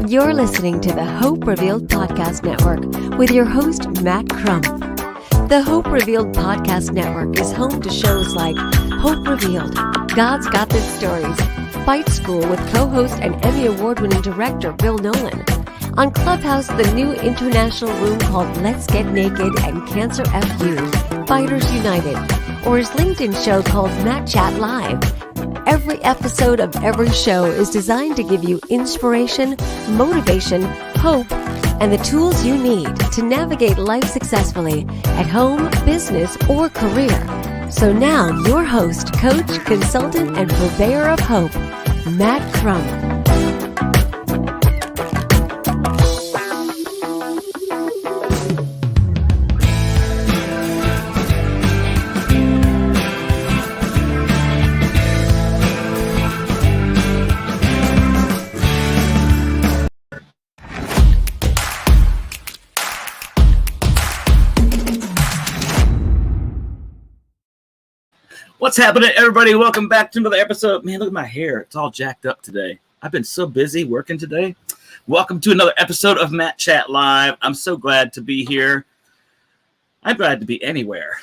You're listening to the Hope Revealed Podcast Network with your host, Matt Crump. The Hope Revealed Podcast Network is home to shows like Hope Revealed, God's Got This Stories, Fight School with co-host and Emmy Award-winning director Bill Nolan. On Clubhouse, the new international room called Let's Get Naked and Cancer FU, Fighters United, or his LinkedIn show called Matt Chat Live. Every episode of every show is designed to give you inspiration, motivation, hope, and the tools you need to navigate life successfully at home, business, or career. So now, your host, coach, consultant, and purveyor of hope, Matt Crump. What's happening, everybody? Welcome back to another episode. Man, look at my hair. It's all jacked up today. I've been so busy working today. Welcome to another episode of Matt Chat Live. I'm so glad to be here. I'm glad to be anywhere,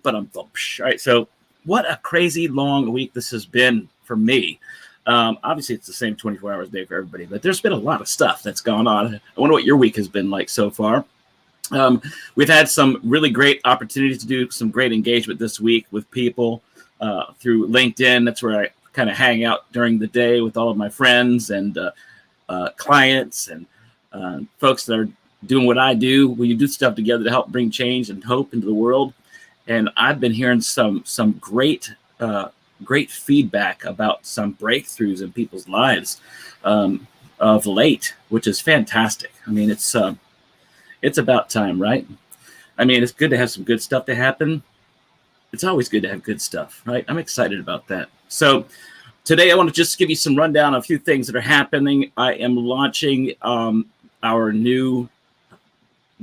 but I'm all right. So what a crazy long week this has been for me. Obviously, it's the same 24 hours a day for everybody, but there's been a lot of stuff that's gone on. I wonder what your week has been like so far. We've had some really great opportunities to do some great engagement this week with people. Through LinkedIn. That's where I kind of hang out during the day with all of my friends and clients and folks that are doing what I do. We do stuff together to help bring change and hope into the world. And I've been hearing some great feedback about some breakthroughs in people's lives of late, which is fantastic. I mean, it's about time, right? I mean, it's good to have some good stuff to happen. It's always good to have good stuff, right? I'm excited about that. So today I want to just give you some rundown of a few things that are happening. I am launching our new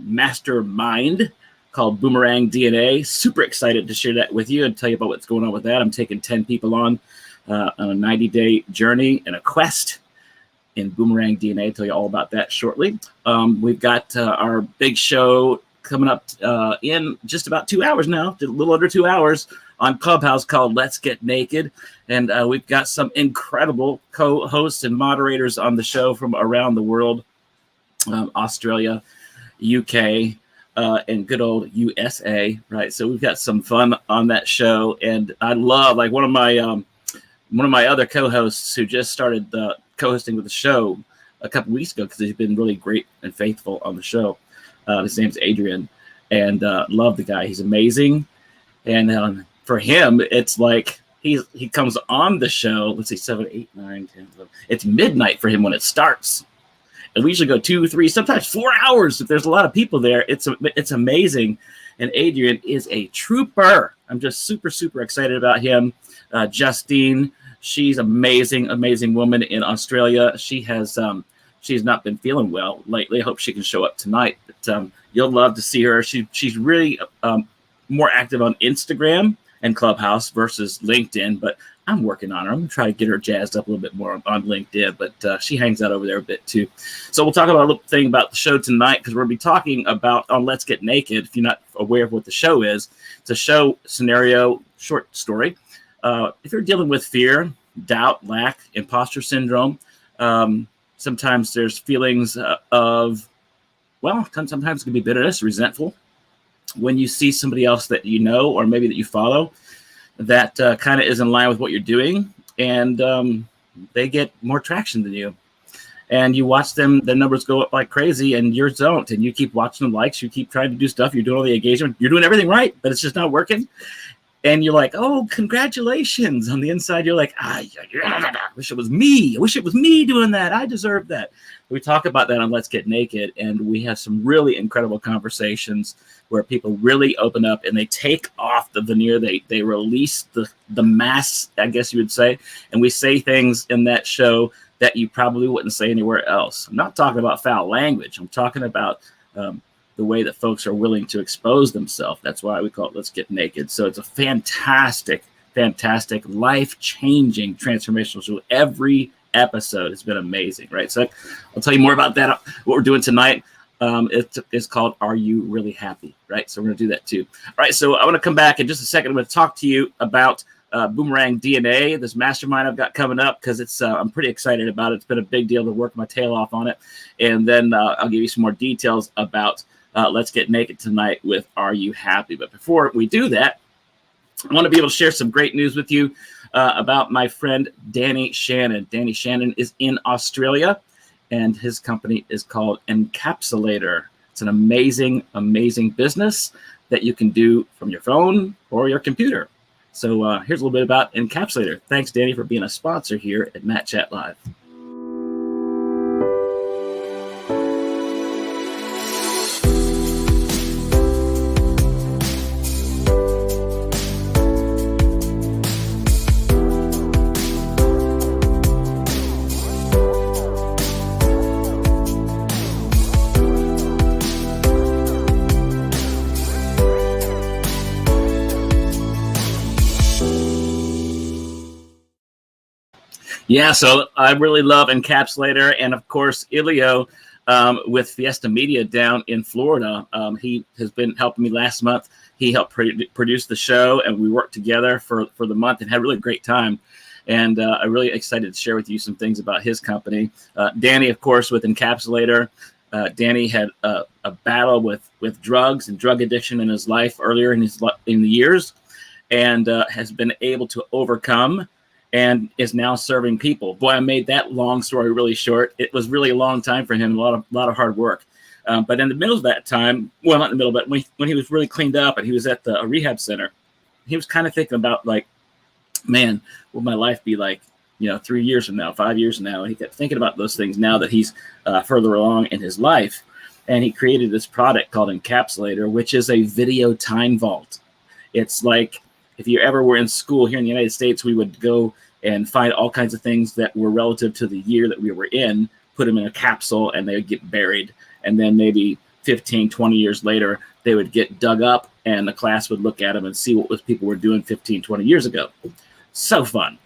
MasterMind called Boomerang DNA. Super excited to share that with you and tell you about what's going on with that. I'm taking 10 people on a 90-day journey and a quest in Boomerang DNA. I'll tell you all about that shortly. We've got our big show coming up in just about 2 hours now, a little under 2 hours on Clubhouse called Let's Get Naked. And we've got some incredible co-hosts and moderators on the show from around the world, Australia, UK, and good old USA, right? So we've got some fun on that show. And I love, like, one of my other co-hosts who just started co-hosting with the show a couple weeks ago, because he's been really great and faithful on the show. His name's Adrian, and love the guy. He's amazing. And for him, it's like he comes on the show. Let's see, 7, 8, 9, 10, 11. It's midnight for him when it starts. And we usually go 2, 3, sometimes 4 hours. If there's a lot of people there, it's amazing. And Adrian is a trooper. I'm just super, super excited about him. Justine, she's amazing, amazing woman in Australia. She has she's not been feeling well lately. I hope she can show up tonight. But you'll love to see her. She's really more active on Instagram and Clubhouse versus LinkedIn. But I'm working on her. I'm going to try to get her jazzed up a little bit more on LinkedIn. But she hangs out over there a bit too. So we'll talk about a little thing about the show tonight, because we're going to be talking about on Let's Get Naked. If you're not aware of what the show is, it's a show scenario, short story. If you're dealing with fear, doubt, lack, imposter syndrome, sometimes there's feelings of, well, sometimes it can be bitterness, resentful. When you see somebody else that you know, or maybe that you follow, that kind of is in line with what you're doing, and they get more traction than you. And you watch them, their numbers go up like crazy, and yours don't. And you keep watching the likes, you keep trying to do stuff, you're doing all the engagement, you're doing everything right, but it's just not working. And you're like, oh, congratulations. On the inside, you're like, I wish it was me. I wish it was me doing that. I deserve that. We talk about that on Let's Get Naked, and we have some really incredible conversations where people really open up and they take off the veneer. They release the mask, I guess you would say. And we say things in that show that you probably wouldn't say anywhere else. I'm not talking about foul language. I'm talking about the way that folks are willing to expose themselves. That's why we call it Let's Get Naked. So it's a fantastic, life-changing transformational show every episode. It's been amazing, right? So I'll tell you more about that, what we're doing tonight. It's called Are You Really Happy, right? So we're going to do that too. All right, so I want to come back in just a second. I'm going to talk to you about Boomerang DNA, this mastermind I've got coming up, because it's I'm pretty excited about it. It's been a big deal to work my tail off on it. And then I'll give you some more details about Let's Get Naked tonight with Are You Happy? But before we do that, I want to be able to share some great news with you about my friend Danny Shannon. Danny Shannon is in Australia, and his company is called Encapsulator. It's an amazing, amazing business that you can do from your phone or your computer. So here's a little bit about Encapsulator. Thanks, Danny, for being a sponsor here at Matt Chat Live. Yeah, so I really love Encapsulator, and of course, Ilio with Fiesta Media down in Florida. He has been helping me last month. He helped produce the show, and we worked together for the month and had a really great time. And I'm really excited to share with you some things about his company. Danny, of course, with Encapsulator. Danny had a battle with drugs and drug addiction in his life earlier in the years, and has been able to overcome and is now serving people. Boy, I made that long story really short. It was really a long time for him, a lot of hard work. But in the middle of that time, well, not in the middle, but when he was really cleaned up and he was at a rehab center, he was kind of thinking about, like, man, what would my life be like, 3 years from now, 5 years from now? And he kept thinking about those things now that he's further along in his life. And he created this product called Encapsulator, which is a video time vault. It's like, if you ever were in school here in the United States, we would go and find all kinds of things that were relative to the year that we were in, put them in a capsule, and they would get buried. And then maybe 15, 20 years later, they would get dug up, and the class would look at them and see what people were doing 15, 20 years ago. So fun.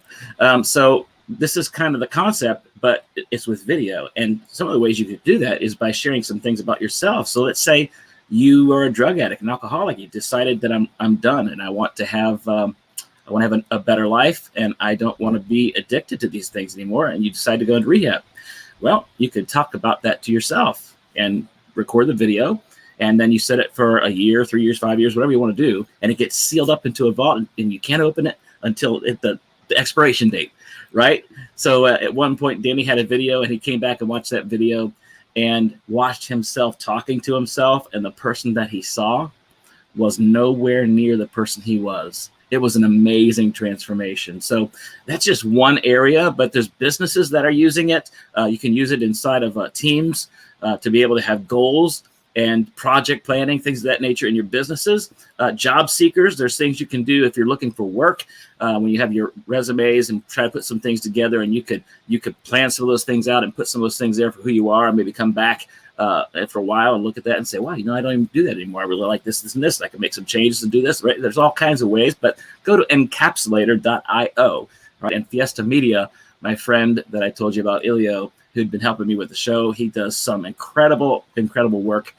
So this is kind of the concept, but it's with video. And some of the ways you could do that is by sharing some things about yourself. So let's say you are a drug addict, an alcoholic. You decided that I'm done, and I want to have a better life, and I don't want to be addicted to these things anymore. And you decide to go into rehab. Well, you could talk about that to yourself and record the video, and then you set it for a year, 3 years, 5 years, whatever you want to do, and it gets sealed up into a vault, and you can't open it until the expiration date, right? So at one point, Danny had a video, and he came back and watched that video and watched himself talking to himself, and the person that he saw was nowhere near the person he was. It was an amazing transformation. So that's just one area, but there's businesses that are using it. You can use it inside of teams to be able to have goals and project planning, things of that nature in your businesses. Job seekers, there's things you can do if you're looking for work, when you have your resumes and try to put some things together, and you could plan some of those things out and put some of those things there for who you are, and maybe come back for a while and look at that and say, wow, I don't even do that anymore. I really like this, this, and this. I can make some changes and do this, right? There's all kinds of ways, but go to encapsulator.io, right? And Fiesta Media, my friend that I told you about, Ilio, who'd been helping me with the show, he does some incredible, incredible work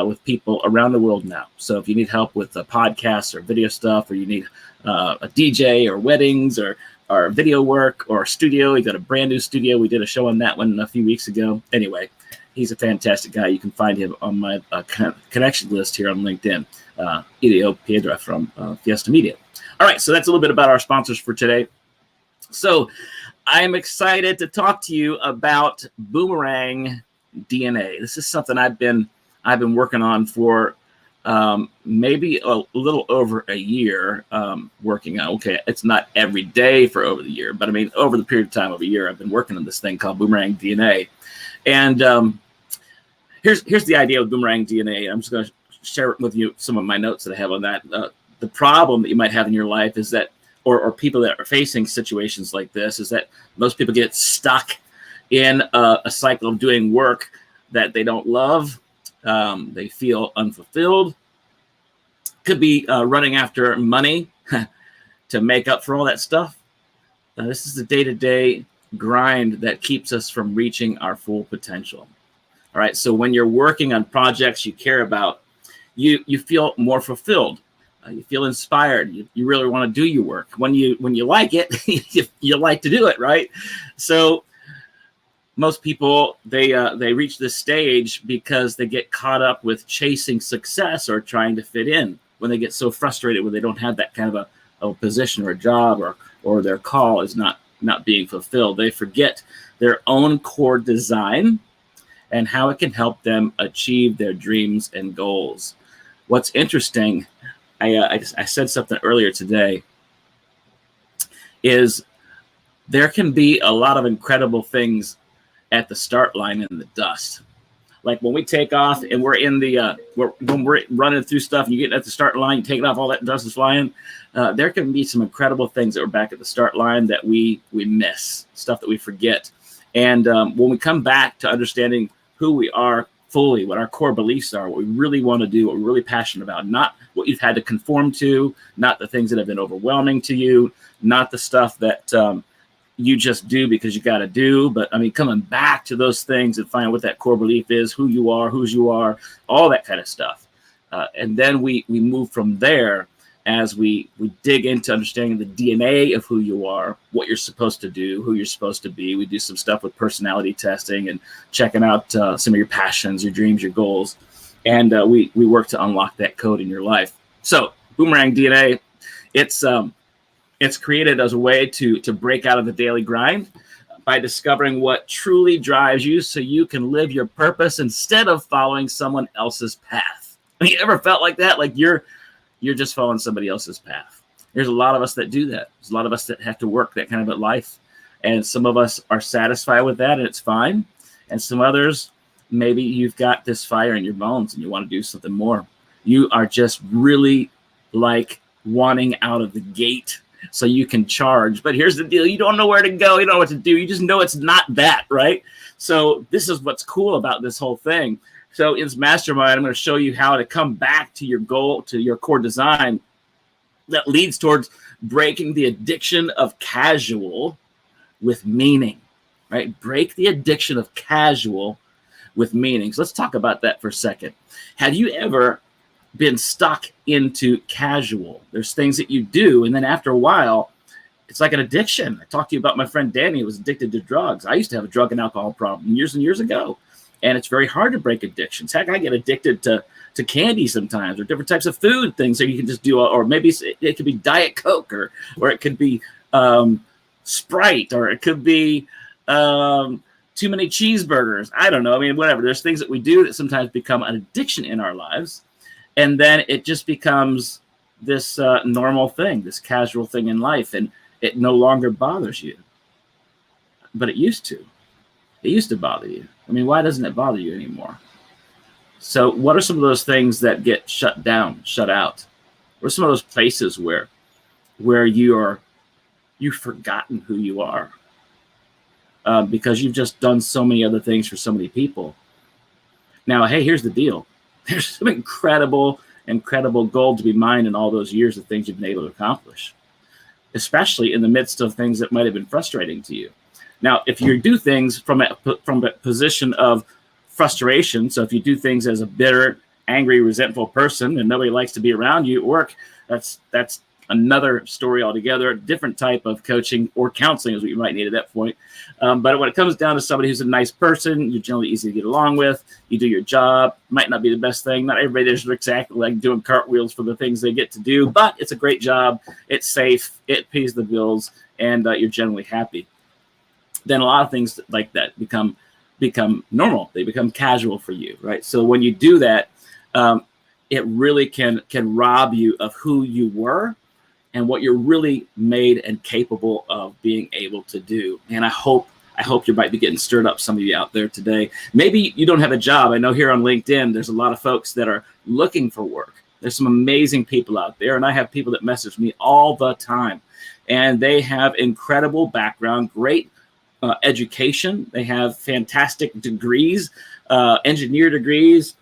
with people around the world now. So if you need help with podcasts or video stuff, or you need a DJ or weddings or video work or a studio, he got a brand new studio. We did a show on that one a few weeks ago. Anyway, he's a fantastic guy. You can find him on my connection list here on LinkedIn, Ilio Piedra from Fiesta Media. All right, so that's a little bit about our sponsors for today. So I'm excited to talk to you about Boomerang DNA. This is something I've been working on for maybe a little over a year, working on. Okay, it's not every day for over the year, but I mean, over the period of time of a year, I've been working on this thing called Boomerang DNA. And here's the idea with Boomerang DNA. I'm just going to share with you some of my notes that I have on that. The problem that you might have in your life is that, or people that are facing situations like this, is that most people get stuck in a cycle of doing work that they don't love. They feel unfulfilled. Could be running after money to make up for all that stuff. This is the day-to-day grind that keeps us from reaching our full potential. All right. So when you're working on projects you care about, you feel more fulfilled. You feel inspired. You really want to do your work. When you like it, you like to do it, right? So most people, they reach this stage because they get caught up with chasing success or trying to fit in. When they get so frustrated when they don't have that kind of a position or a job, or their call is not being fulfilled, they forget their own core design and how it can help them achieve their dreams and goals. What's interesting, I said something earlier today, is there can be a lot of incredible things at the start line in the dust. Like when we take off and we're in the when we're running through stuff and you get at the start line, you take it off, all that dust is flying. There can be some incredible things that are back at the start line that we miss, stuff that we forget. And when we come back to understanding who we are fully, what our core beliefs are, what we really want to do, what we're really passionate about, not what you've had to conform to, not the things that have been overwhelming to you, not the stuff that you just do because you got to do. But I mean, coming back to those things and finding what that core belief is, who you are, whose you are, all that kind of stuff. And then we move from there as we dig into understanding the DNA of who you are, what you're supposed to do, who you're supposed to be. We do some stuff with personality testing and checking out some of your passions, your dreams, your goals. And we work to unlock that code in your life. So Boomerang DNA, it's created as a way to break out of the daily grind by discovering what truly drives you so you can live your purpose instead of following someone else's path. I mean, you ever felt like that? Like you're just following somebody else's path. There's a lot of us that do that. There's a lot of us that have to work that kind of a life. And some of us are satisfied with that and it's fine. And some others, maybe you've got this fire in your bones and you want to do something more. You are just really like wanting out of the gate so you can charge. But here's the deal. You don't know where to go. You don't know what to do. You just know it's not that, right? So this is what's cool about this whole thing. So in this mastermind, I'm going to show you how to come back to your goal, to your core design that leads towards breaking the addiction of casual with meaning, right? Break the addiction of casual with meaning. So let's talk about that for a second. Have you ever been stuck into casual? There's things that you do, and then after a while, it's like an addiction. I talked to you about my friend Danny who was addicted to drugs. I used to have a drug and alcohol problem years and years ago, and it's very hard to break addictions. Heck, I get addicted to candy sometimes, or different types of food things that you can just do, or maybe it could be Diet Coke, or it could be Sprite, or it could be too many cheeseburgers. I don't know. I mean, whatever. There's things that we do that sometimes become an addiction in our lives. And then it just becomes this normal thing, this casual thing in life, and it no longer bothers you. But it used to. It used to bother you. I mean, why doesn't it bother you anymore? So what are some of those things that get shut down, shut out? What are some of those places where you've forgotten who you are because you've just done so many other things for so many people? Now, hey, here's the deal. There's some incredible gold to be mined in all those years of things you've been able to accomplish, especially in the midst of things that might have been frustrating to you. Now, if you do things from a position of frustration, so if you do things as a bitter, angry, resentful person and nobody likes to be around you at work, that's another story altogether, a different type of coaching or counseling is what you might need at that point. But when it comes down to somebody who's a nice person, you're generally easy to get along with, you do your job, might not be the best thing. Not everybody there's exactly like doing cartwheels for the things they get to do, but it's a great job. It's safe. It pays the bills, and you're generally happy. Then a lot of things like that become normal. They become casual for you, right? So when you do that, it really can rob you of who you were and what you're really made and capable of being able to do. And I hope you might be getting stirred up, some of you out there today. Maybe you don't have a job. I know here on LinkedIn, there's a lot of folks that are looking for work. There's some amazing people out there, and I have people that message me all the time. And they have incredible background, great education. They have fantastic degrees, engineer degrees,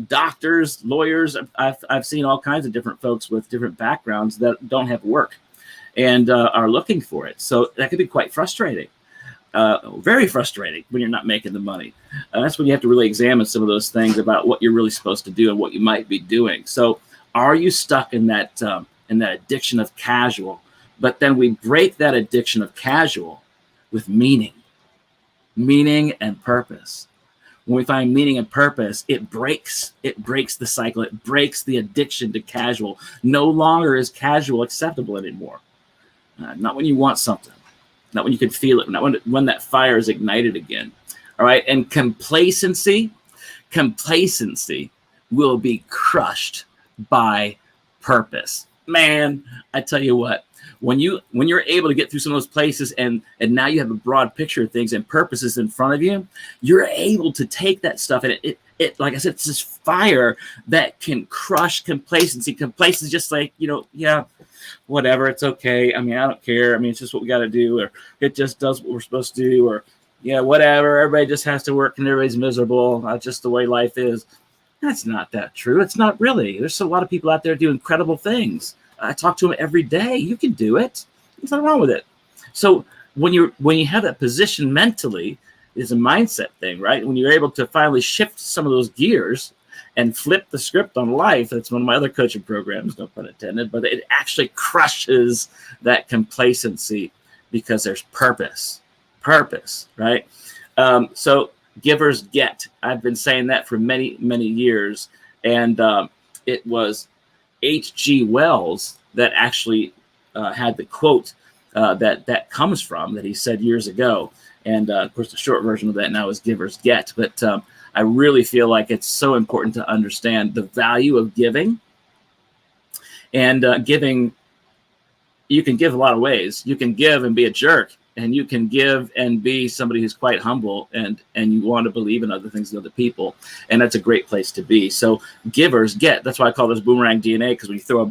doctors, lawyers. I've seen all kinds of different folks with different backgrounds that don't have work and are looking for it. So that could be quite frustrating. very frustrating when you're not making the money. That's when you have to really examine some of those things about what you're really supposed to do and what you might be doing. So are you stuck in that addiction of casual? But then we break that addiction of casual with meaning and purpose. When we find meaning and purpose, it breaks the cycle. It breaks the addiction to casual. No longer is casual acceptable anymore. Not when you want something, not when you can feel it, not when that fire is ignited again. All right. And complacency will be crushed by purpose. Man, I tell you what, when you're able to get through some of those places and now you have a broad picture of things and purpose is in front of you, you're able to take that stuff and it like I said, it's this fire that can crush complacency. Complacency is just like, yeah, whatever, it's okay. I mean, I don't care. I mean, it's just what we got to do, or it just does what we're supposed to do, or yeah, whatever. Everybody just has to work and everybody's miserable. That's just the way life is. That's not that true. It's not really. There's a lot of people out there do incredible things. I talk to them every day. You can do it. There's nothing wrong with it. So when you have that position mentally, is a mindset thing, right? When you're able to finally shift some of those gears and flip the script on life, that's one of my other coaching programs, no pun intended, but it actually crushes that complacency because there's purpose, right? So givers get. I've been saying that for many, many years. And it was H.G. Wells that actually had the quote that comes from, that he said years ago. And of course, the short version of that now is givers get. But I really feel like it's so important to understand the value of giving. And giving, you can give a lot of ways. You can give and be a jerk, and you can give and be somebody who's quite humble and you want to believe in other things than other people. And that's a great place to be. So givers get. That's why I call this boomerang DNA, because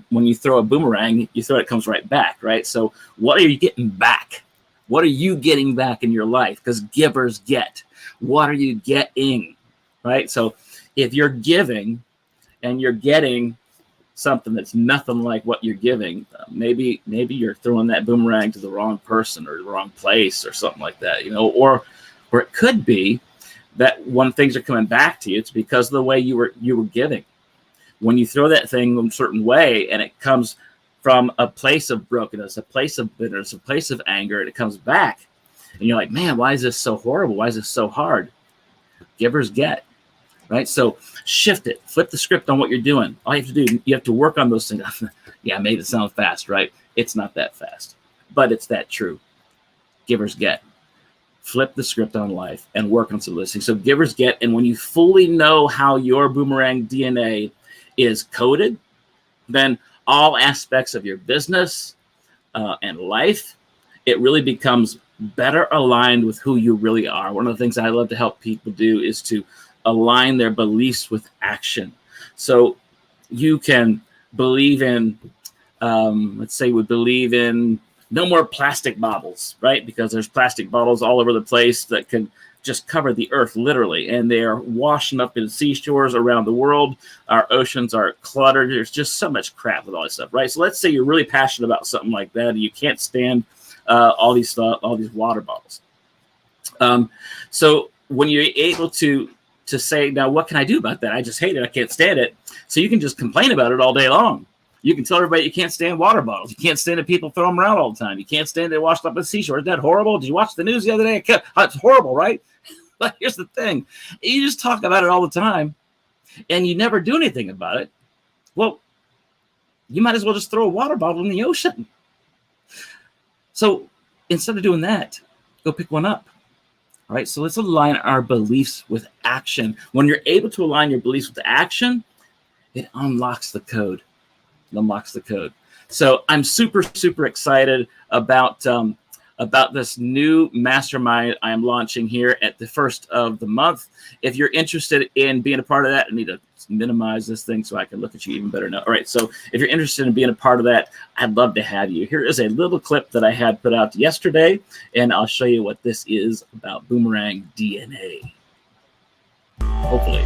when you throw a boomerang, you throw it comes right back, right? So what are you getting back? What are you getting back in your life? Because givers get. What are you getting? Right? So if you're giving and you're getting something that's nothing like what you're giving, maybe you're throwing that boomerang to the wrong person or the wrong place or something like that, or it could be that when things are coming back to you, it's because of the way you were giving. When you throw that thing in a certain way and it comes from a place of brokenness, a place of bitterness, a place of anger, and it comes back and you're like, man, why is this so horrible? Why is this so hard? Givers get. Right? So shift it, flip the script on what you're doing. All you have to do, you have to work on those things. Yeah, I made it sound fast, right? It's not that fast, but it's that true. Givers get. Flip the script on life and work on some of those things. So givers get, and when you fully know how your boomerang DNA is coded, then all aspects of your business and life, it really becomes better aligned with who you really are. One of the things I love to help people do is to align their beliefs with action. So you can believe in, let's say we believe in no more plastic bottles, right? Because there's plastic bottles all over the place that can just cover the earth literally. And they are washing up in seashores around the world. Our oceans are cluttered. There's just so much crap with all this stuff, right? So let's say you're really passionate about something like that and you can't stand all these water bottles. So when you're able to say, now what can I do about that? I just hate it. I can't stand it. So you can just complain about it all day long. You can tell everybody you can't stand water bottles. You can't stand that people throw them around all the time. You can't stand they washed up at the seashore. Isn't that horrible? Did you watch the news the other day? It's horrible, right? But here's the thing. You just talk about it all the time and you never do anything about it. Well, you might as well just throw a water bottle in the ocean. So instead of doing that, go pick one up. All right, so let's align our beliefs with action. When you're able to align your beliefs with action, it unlocks the code. It unlocks the code. So I'm super, super excited about this new mastermind I am launching here at the first of the month. If you're interested in being a part of that, I need to minimize this thing so I can look at you even better now. All right, so if you're interested in being a part of that, I'd love to have you. Here is a little clip that I had put out yesterday, and I'll show you what this is about Boomerang DNA. Hopefully.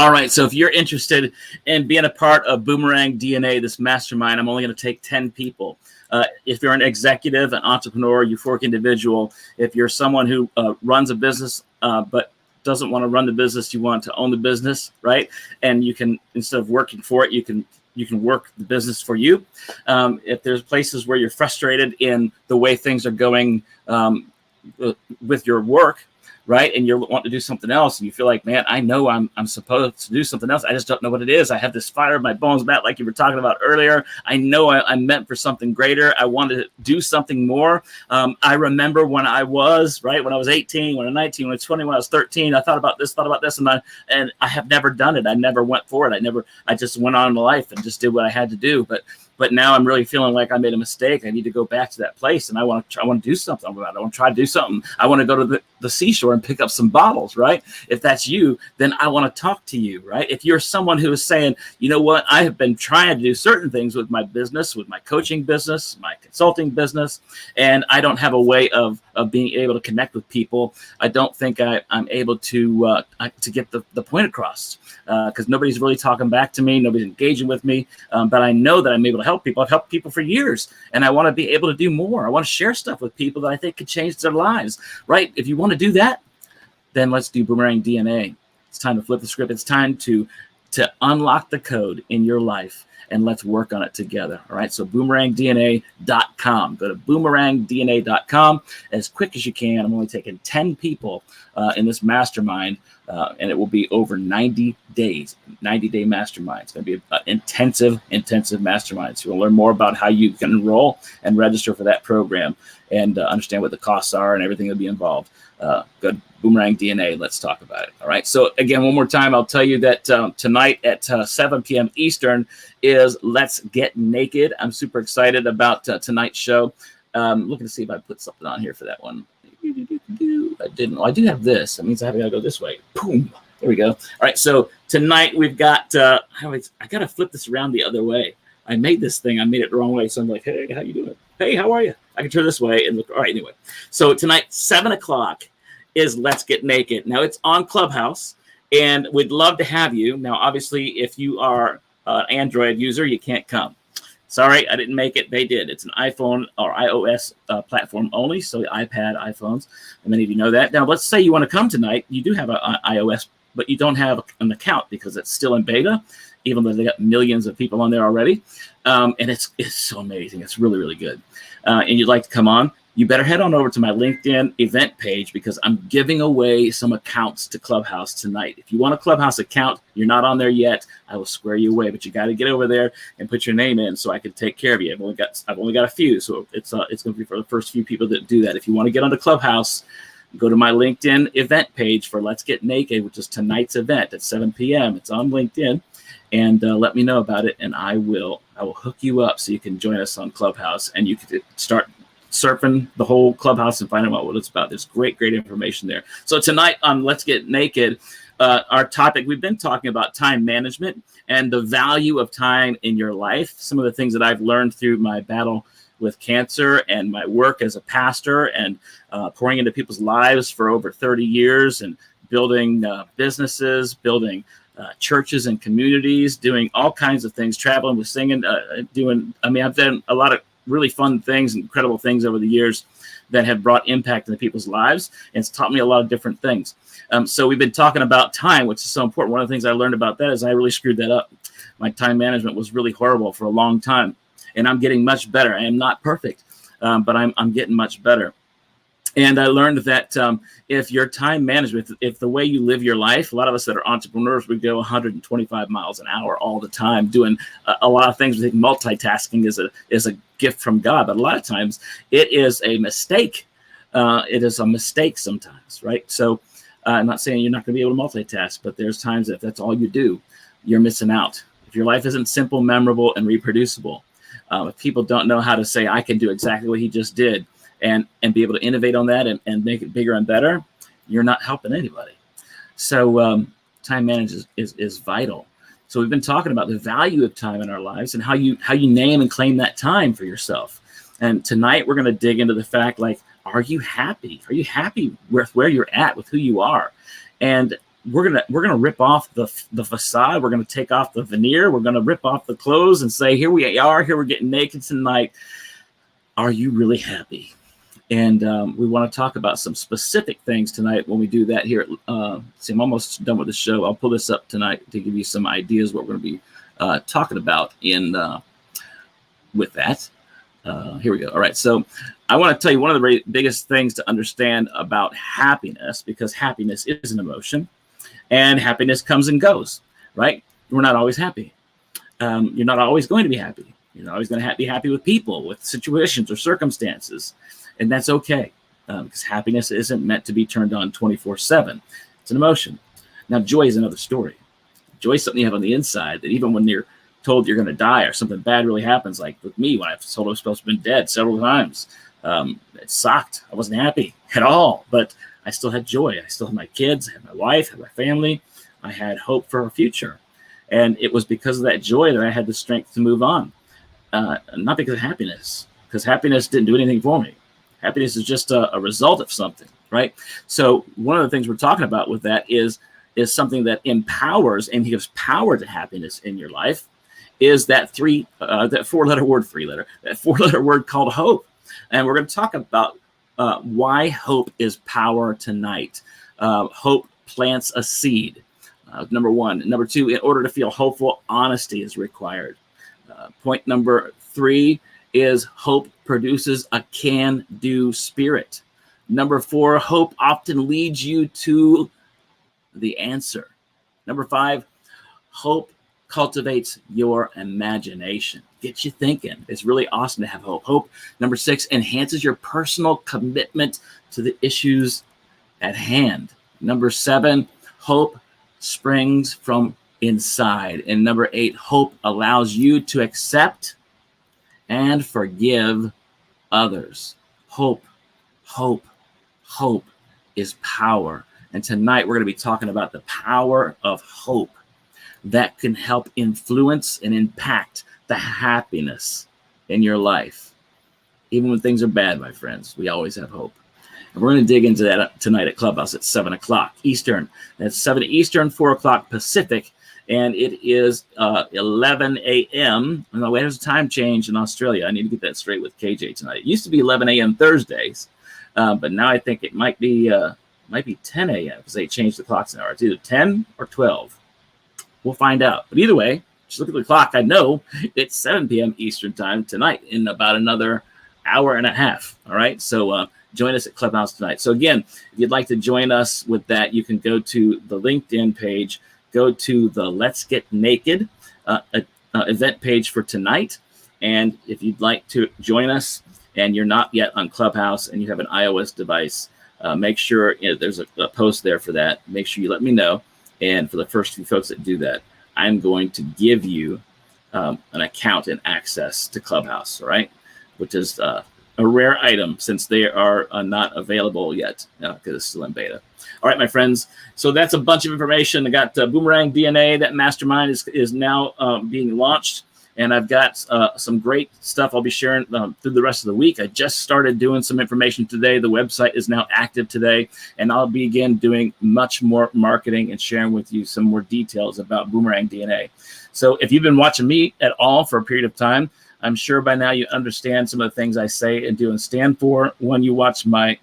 All right, so if you're interested in being a part of Boomerang DNA, this mastermind, I'm only going to take 10 people. If you're an executive, an entrepreneur, euphoric individual, if you're someone who runs a business but doesn't want to run the business, you want to own the business, right? And you can, instead of working for it, you can work the business for you. If there's places where you're frustrated in the way things are going with your work, right, and you want to do something else, and you feel like, man, I know I'm supposed to do something else. I just don't know what it is. I have this fire in my bones, Matt, like you were talking about earlier. I know I'm meant for something greater. I want to do something more. I remember when I was 18, when I was 19, when I was 20, when I was 13, I thought about this, and I have never done it. I never went for it. I just went on in life and just did what I had to do. But now I'm really feeling like I made a mistake. I need to go back to that place, and I want to do something about it. I want to try to do something. I want to go to the seashore and pick up some bottles, right? If that's you, then I want to talk to you, right? If you're someone who is saying, you know what, I have been trying to do certain things with my business, with my coaching business, my consulting business, and I don't have a way of being able to connect with people. I don't think I'm able to get the point across because nobody's really talking back to me. Nobody's engaging with me, but I know that I'm able to help people. I've helped people for years, and I want to be able to do more. I want to share stuff with people that I think could change their lives, right? If you want to do that, then let's do Boomerang DNA. It's time to flip the script. It's time to unlock the code in your life, and let's work on it together. All right. So boomerangdna.com. Go to boomerangdna.com as quick as you can. I'm only taking 10 people in this mastermind, and it will be over 90 days, 90-day mastermind. It's going to be an intensive mastermind. So you'll learn more about how you can enroll and register for that program and understand what the costs are and everything that'll be involved. Go to Boomerang DNA. Let's talk about it. All right. So again, one more time, I'll tell you that tonight at 7 p.m. Eastern is Let's Get Naked. I'm super excited about tonight's show. Looking to see if I put something on here for that one. I didn't. Well, I do have this. That means I have to go this way. Boom. There we go. All right. So tonight we've got. I got to flip this around the other way. I made this thing. I made it the wrong way. So I'm like, hey, how you doing? Hey, how are you? I can turn this way and look. All right. Anyway. So tonight, 7 o'clock is Let's Get Naked. Now it's on Clubhouse, and we'd love to have you. Now, obviously, if you are an Android user, you can't come. Sorry, I didn't make it. They did. It's an iPhone or iOS platform only, so iPad, iPhones, and many of you know that. Now, let's say you want to come tonight. You do have an iOS, but you don't have an account because it's still in beta, even though they got millions of people on there already. And it's so amazing. It's really, really good. And you'd like to come on, you better head on over to my LinkedIn event page because I'm giving away some accounts to Clubhouse tonight. If you want a Clubhouse account, you're not on there yet, I will square you away, but you got to get over there and put your name in so I can take care of you. I've only got a few, so it's going to be for the first few people that do that. If you want to get onto Clubhouse, go to my LinkedIn event page for Let's Get Naked, which is tonight's event at 7 p.m. It's on LinkedIn, and let me know about it, and I will hook you up so you can join us on Clubhouse, and you can start surfing the whole Clubhouse and find out what it's about. There's great information there. So tonight on Let's Get Naked, our topic, we've been talking about time management and the value of time in your life. Some of the things that I've learned through my battle with cancer and my work as a pastor and pouring into people's lives for over 30 years and building businesses, building churches and communities, doing all kinds of things, traveling with singing, I've done a lot of really fun things, incredible things over the years that have brought impact into people's lives. And it's taught me a lot of different things. So we've been talking about time, which is so important. One of the things I learned about that is I really screwed that up. My time management was really horrible for a long time, and I'm getting much better. I am not perfect, but I'm getting much better. And I learned that if your time management, if the way you live your life, a lot of us that are entrepreneurs, we go 125 miles an hour all the time doing a lot of things. We think multitasking is a gift from God, but a lot of times it is a mistake. It is a mistake sometimes, right? So I'm not saying you're not going to be able to multitask, but there's times that if that's all you do, you're missing out. If your life isn't simple, memorable, and reproducible, if people don't know how to say, I can do exactly what he just did, and be able to innovate on that and make it bigger and better, you're not helping anybody. So time management is vital. So we've been talking about the value of time in our lives and how you name and claim that time for yourself. And tonight we're going to dig into the fact, like, are you happy? Are you happy with where you're at, with who you are? And we're gonna rip off the facade. We're gonna take off the veneer. We're gonna rip off the clothes and say, here we are. Here we're getting naked tonight. Are you really happy? And we want to talk about some specific things tonight when we do that here. See, I'm almost done with the show. I'll pull this up tonight to give you some ideas what we're going to be talking about with that. Here we go. All right. So I want to tell you one of the biggest things to understand about happiness, because happiness is an emotion and happiness comes and goes, right? We're not always happy. You're not always going to be happy. You're not always going to be happy with people, with situations or circumstances. And that's okay, because happiness isn't meant to be turned on 24/7. It's an emotion. Now, joy is another story. Joy is something you have on the inside that even when you're told you're going to die or something bad really happens, like with me when I was told I was supposed to have been dead several times. It sucked. I wasn't happy at all, but I still had joy. I still had my kids, I had my wife, I had my family. I had hope for our future. And it was because of that joy that I had the strength to move on. Not because of happiness, because happiness didn't do anything for me. Happiness is just a result of something, right? So one of the things we're talking about with that is something that empowers and gives power to happiness in your life, is that four-letter word called hope. And we're going to talk about why hope is power tonight. Hope plants a seed, number one. Number two, in order to feel hopeful, honesty is required. Point number three is hope produces a can-do spirit. Number four, hope often leads you to the answer. Number five, hope cultivates your imagination. Gets you thinking. It's really awesome to have hope. Hope, number six, enhances your personal commitment to the issues at hand. Number seven, hope springs from inside. And number eight, hope allows you to accept and forgive others. Hope is power. And tonight we're going to be talking about the power of hope that can help influence and impact the happiness in your life. Even when things are bad, my friends, we always have hope. And we're going to dig into that tonight at Clubhouse at 7 o'clock Eastern. That's 7 Eastern, 4 o'clock Pacific. And it is 11 a.m. No, wait, there's a time change in Australia. I need to get that straight with KJ tonight. It used to be 11 a.m. Thursdays, but now I think it might be 10 a.m. because they changed the clocks an hour. It's either 10 or 12. We'll find out. But either way, just look at the clock. I know it's 7 p.m. Eastern time tonight in about another hour and a half. All right. So join us at Clubhouse tonight. So again, if you'd like to join us with that, you can go to the LinkedIn page. Go to the Let's Get Naked event page for tonight. And if you'd like to join us and you're not yet on Clubhouse and you have an iOS device, make sure there's a post there for that. Make sure you let me know. And for the first few folks that do that, I'm going to give you an account and access to Clubhouse, all right? Which is a rare item since they are not available yet because it's still in beta. All right, my friends. So that's a bunch of information. I got Boomerang DNA. That MasterMind is now being launched. And I've got some great stuff I'll be sharing through the rest of the week. I just started doing some information today. The website is now active today. And I'll begin doing much more marketing and sharing with you some more details about Boomerang DNA. So if you've been watching me at all for a period of time, I'm sure by now you understand some of the things I say and do and stand for when you watch my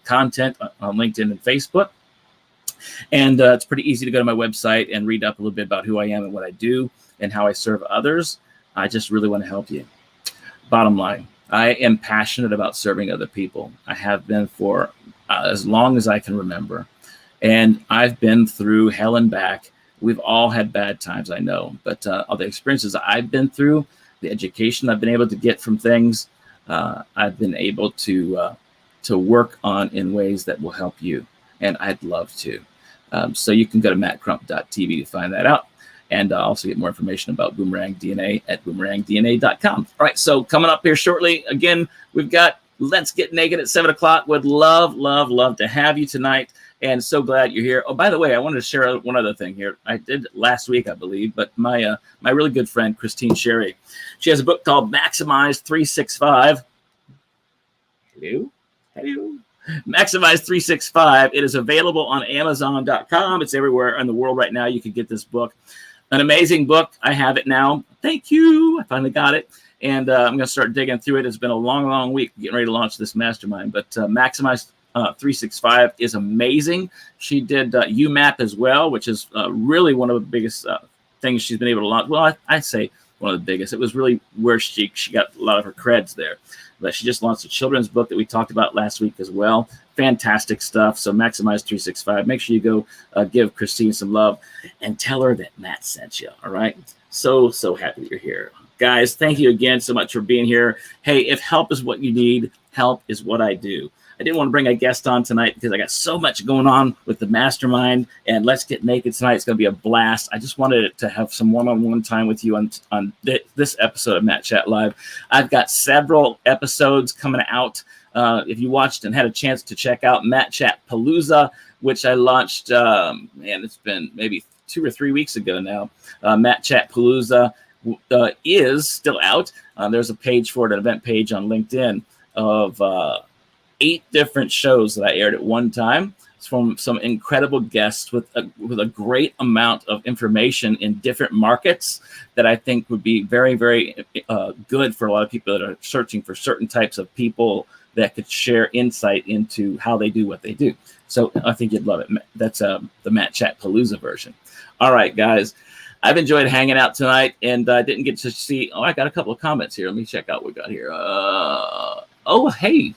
content on LinkedIn and Facebook. And it's pretty easy to go to my website and read up a little bit about who I am and what I do and how I serve others. I just really want to help you. Bottom line, I am passionate about serving other people. I have been for as long as I can remember. And I've been through hell and back. We've all had bad times, I know. But all the experiences I've been through, the education I've been able to get from things, I've been able to work on in ways that will help you. And I'd love to. So you can go to mattcrump.tv to find that out. And also get more information about Boomerang DNA at boomerangdna.com. All right, so coming up here shortly, again, we've got Let's Get Naked at 7 o'clock. Would love to have you tonight. And so glad you're here. Oh, by the way, I wanted to share one other thing here. I did last week, I believe, but my really good friend, Christine Sherry, she has a book called Maximize 365. Hello. Maximize 365. It is available on Amazon.com. It's everywhere in the world right now. You can get this book. An amazing book. I have it now. Thank you. I finally got it. And I'm going to start digging through it. It's been a long, long week getting ready to launch this mastermind. But Maximize 365 is amazing. She did UMAP as well, which is really one of the biggest things she's been able to launch. Well, I'd say one of the biggest. It was really where she got a lot of her creds there. But she just launched a children's book that we talked about last week as well. Fantastic stuff. So Maximize 365. Make sure you go give Christine some love and tell her that Matt sent you. All right. So happy that you're here. Guys, thank you again so much for being here. Hey, if help is what you need, help is what I do. I didn't want to bring a guest on tonight because I got so much going on with the mastermind and Let's Get Naked tonight. It's going to be a blast. I just wanted to have some one-on-one time with you on this episode of Matt Chat Live. I've got several episodes coming out. If you watched and had a chance to check out Matt Chat Palooza, which I launched, it's been maybe 2 or 3 weeks ago now. Matt Chat Palooza is still out. There's a page for it, an event page on LinkedIn of 8 different shows that I aired at one time. It's from some incredible guests with a great amount of information in different markets that I think would be very, very good for a lot of people that are searching for certain types of people that could share insight into how they do what they do. So I think you'd love it. That's the Matt Chat Palooza version. All right, guys. I've enjoyed hanging out tonight, and I didn't get to see. I got a couple of comments here. Let me check out what we got here. Hey.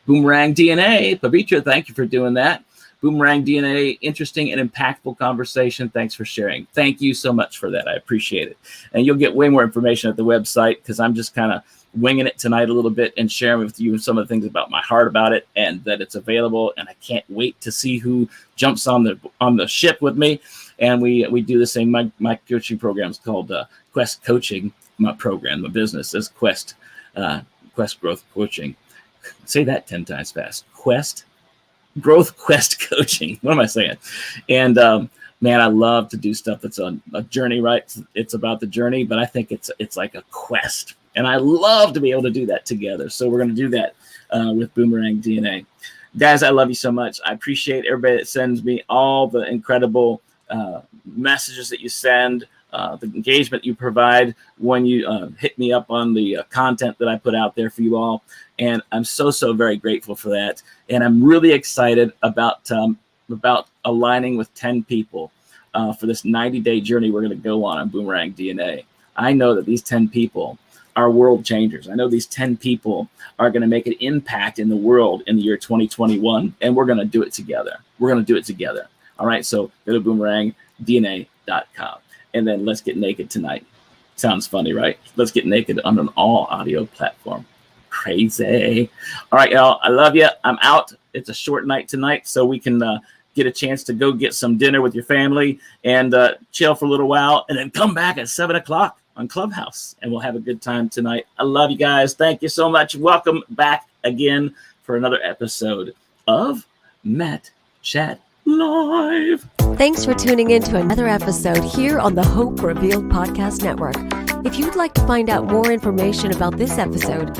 Boomerang DNA. Pavitra, thank you for doing that. Boomerang DNA, interesting and impactful conversation. Thanks for sharing. Thank you so much for that. I appreciate it. And you'll get way more information at the website because I'm just kind of winging it tonight a little bit and sharing with you some of the things about my heart about it and that it's available. And I can't wait to see who jumps on the ship with me. And we do the same. My coaching program is called Quest Coaching. My program, my business is Quest Growth Coaching. Say that 10 times fast. Quest Coaching. What am I saying? And man, I love to do stuff that's on a journey, right? It's about the journey, but I think it's like a quest. And I love to be able to do that together. So we're going to do that with Boomerang DNA. Guys, I love you so much. I appreciate everybody that sends me all the incredible messages that you send, the engagement you provide when you hit me up on the content that I put out there for you all. And I'm so very grateful for that. And I'm really excited about aligning with 10 people for this 90-day journey we're going to go on Boomerang DNA. I know that these 10 people are world changers. I know these 10 people are going to make an impact in the world in the year 2021, and we're going to do it together. All right, so go to boomerangdna.com. And then Let's Get Naked tonight. Sounds funny, right? Let's Get Naked on an all audio platform. Crazy. All right, y'all. I love you. I'm out. It's a short night tonight, so we can get a chance to go get some dinner with your family and chill for a little while, and then come back at 7 o'clock on Clubhouse, and we'll have a good time tonight. I love you guys. Thank you so much. Welcome back again for another episode of Matt Chat Live. Thanks for tuning in to another episode here on the Hope Revealed Podcast Network. If you'd like to find out more information about this episode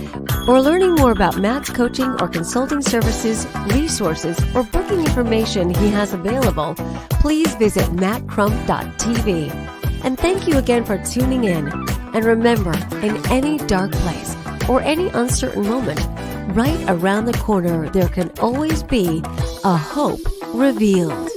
or learning more about Matt's coaching or consulting services, resources, or booking information he has available, please visit mattcrump.tv. And thank you again for tuning in. And remember, in any dark place or any uncertain moment, right around the corner, there can always be a hope revealed.